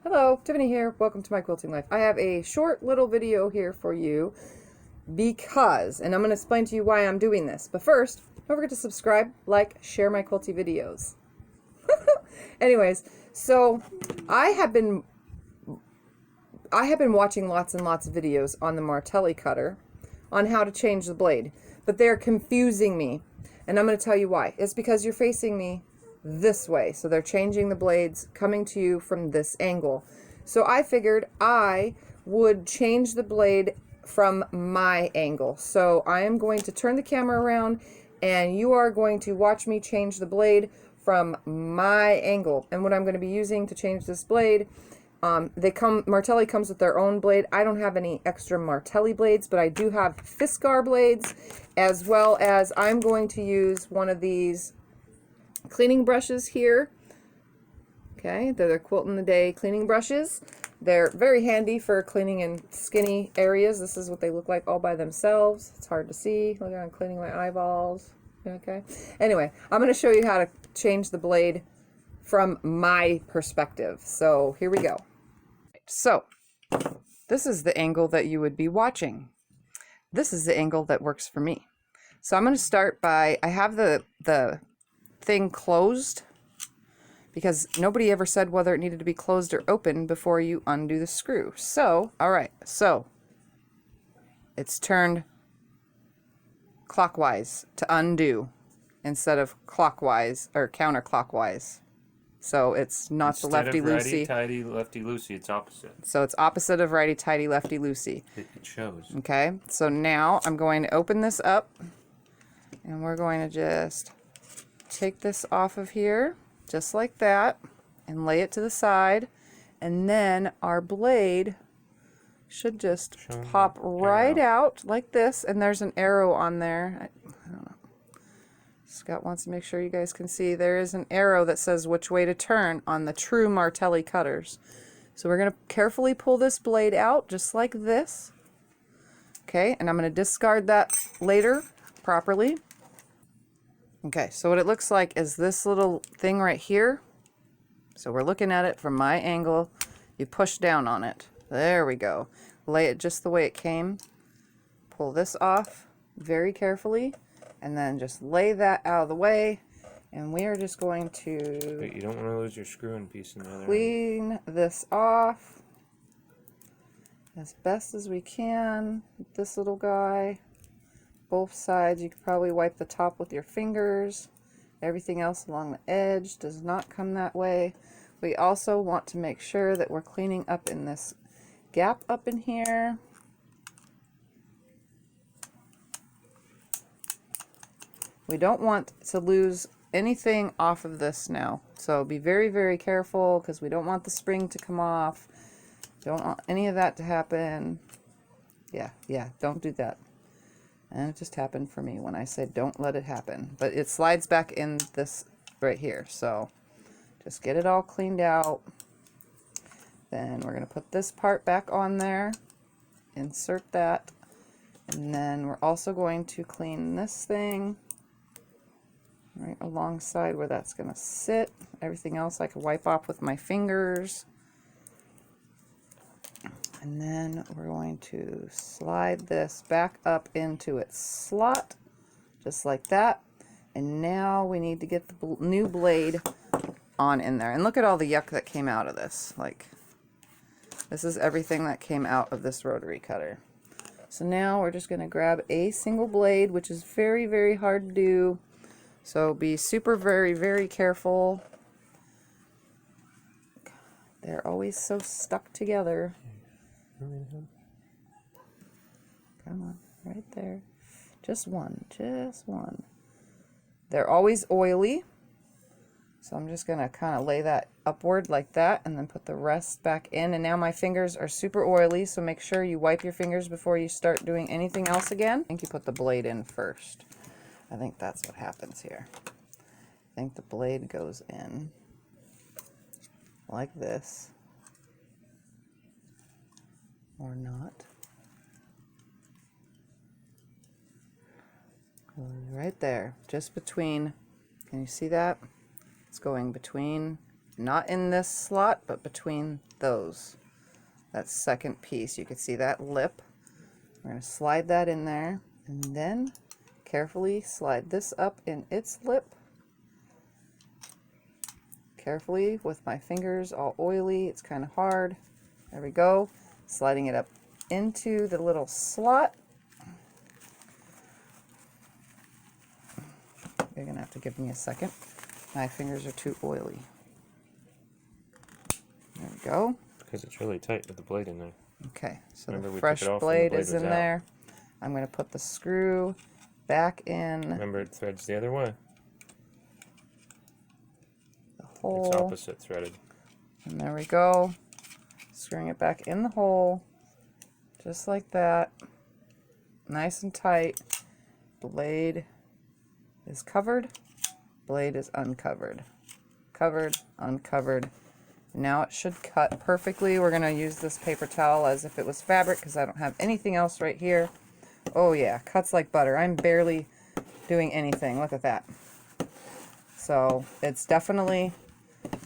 Hello, Tiffany here. Welcome to my quilting life. I have a short little video here for you because, and I'm going to explain to you why I'm doing this. But first, don't forget to subscribe, like, share my quilty videos. Anyways, so I have been watching lots and lots of videos on the Martelli cutter on how to change the blade, but they're confusing me, and I'm going to tell you why. It's because you're facing me this way, so they're changing the blades coming to you from this angle. So I figured I would change the blade from my angle. So I am going to turn the camera around and you are going to watch me change the blade from my angle. And what I'm going to be using to change this blade, Martelli comes with their own blade. I don't have any extra Martelli blades, but I do have Fiskar blades, as well as I'm going to use one of these cleaning brushes here. Okay, they're Quilt in the Day cleaning brushes. They're very handy for cleaning in skinny areas. This is what they look like all by themselves. It's hard to see. Look, I'm cleaning my eyeballs. Okay. Anyway, I'm going to show you how to change the blade from my perspective. So here we go. So this is the angle that you would be watching. This is the angle that works for me. So I'm going to start by, I have the thing closed because nobody ever said whether it needed to be closed or open before you undo the screw. So, all right, so it's turned clockwise to undo instead of clockwise or counterclockwise. So it's not the lefty-loosey. Righty-tighty, lefty-loosey, it's opposite. So it's opposite of righty-tighty, lefty-loosey. It shows. Okay, so now I'm going to open this up and we're going to just take this off of here, just like that, and lay it to the side, and then our blade should just pop right out like this, and there's an arrow on there. I don't know. Scott wants to make sure you guys can see there is an arrow that says which way to turn on the true Martelli cutters. So we're going to carefully pull this blade out just like this. Okay, and I'm going to discard that later properly. Okay, so what it looks like is this little thing right here. So we're looking at it from my angle. You push down on it. There we go. Lay it just the way it came. Pull this off very carefully, and then just lay that out of the way. And we are just going to But you don't want to lose your screw-in piece in the other clean this off as best as we can with this little guy. Both sides. You could probably wipe the top with your fingers. Everything else along the edge does not come that way. We also want to make sure that we're cleaning up in this gap up in here. We don't want to lose anything off of this now. So be very, very careful because we don't want the spring to come off. Don't want any of that to happen. Yeah, don't do that. And it just happened for me when I said don't let it happen. But it slides back in this right here. So just get it all cleaned out. Then we're going to put this part back on there. Insert that. And then we're also going to clean this thing right alongside where that's going to sit. Everything else I can wipe off with my fingers. And then we're going to slide this back up into its slot, just like that. And now we need to get the new blade on in there. And look at all the yuck that came out of this. Like, this is everything that came out of this rotary cutter. So now we're just going to grab a single blade, which is very, very hard to do. So be super, very, very careful. They're always so stuck together. Come on, right there. Just one, just one. They're always oily. So I'm just going to kind of lay that upward like that and then put the rest back in. And now my fingers are super oily, so make sure you wipe your fingers before you start doing anything else again. I think you put the blade in first. I think that's what happens here. I think the blade goes in like this. Or not. Right there, just between, can you see that? It's going between not in this slot, but between those. That second piece, you can see that lip. We're going to slide that in there, and then carefully slide this up in its lip. Carefully with my fingers all oily, it's kind of hard. There we go. Sliding it up into the little slot. You're going to have to give me a second. My fingers are too oily. There we go. Because it's really tight with the blade in there. Okay, so Remember, the we fresh took it off when the blade blade is was in out. there. I'm going to put the screw back in Remember, it threads the other way. the hole. It's opposite threaded. And there we go. Screwing it back in the hole. Just like that. Nice and tight. Blade is covered. Blade is uncovered. Covered, uncovered. Now it should cut perfectly. We're going to use this paper towel as if it was fabric because I don't have anything else right here. Oh yeah, cuts like butter. I'm barely doing anything. Look at that. So it's definitely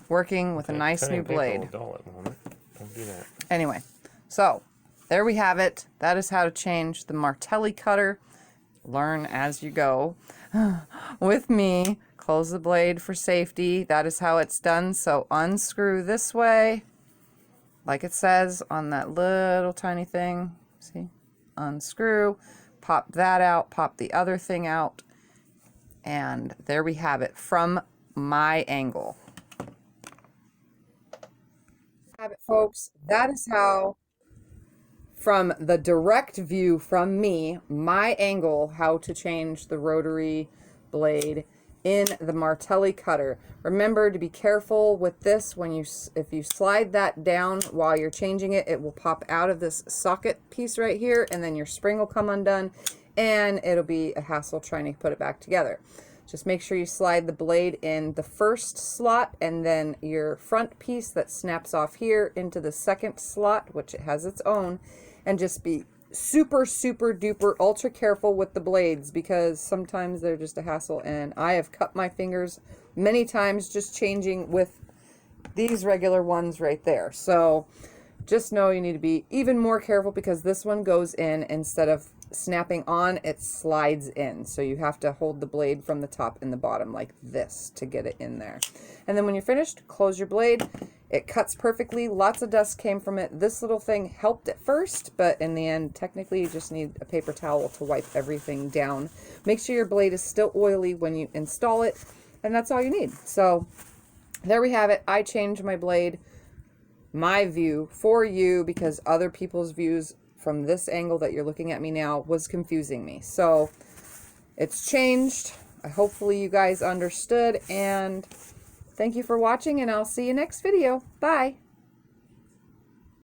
working with a nice new blade. Dull at the moment. Don't do that. Anyway, so there we have it. That is how to change the Martelli cutter. Learn as you go with me. Close the blade for safety. That is how it's done. So unscrew this way, like it says on that little tiny thing. See? Unscrew, pop that out, pop the other thing out, and there we have it from my angle. Have it, folks. That is how, from the direct view from me, my angle, how to change the rotary blade in the Martelli cutter. Remember to be careful with this. When if you slide that down while you're changing it, it will pop out of this socket piece right here, and then your spring will come undone, and it'll be a hassle trying to put it back together. Just make sure you slide the blade in the first slot, and then your front piece that snaps off here into the second slot, which it has its own, and just be super duper ultra careful with the blades because sometimes they're just a hassle, and I have cut my fingers many times just changing with these regular ones right there. So just know you need to be even more careful because this one goes in instead of snapping on, it slides in. So you have to hold the blade from the top and the bottom like this to get it in there. And then when you're finished, close your blade. It cuts perfectly. Lots of dust came from it. This little thing helped at first, but in the end, technically you just need a paper towel to wipe everything down. Make sure your blade is still oily when you install it, and that's all you need. So there we have it. I changed my blade, my view, for you because other people's views from this angle that you're looking at me now was confusing me. So it's changed. Hopefully you guys understood, and thank you for watching, and I'll see you next video. Bye.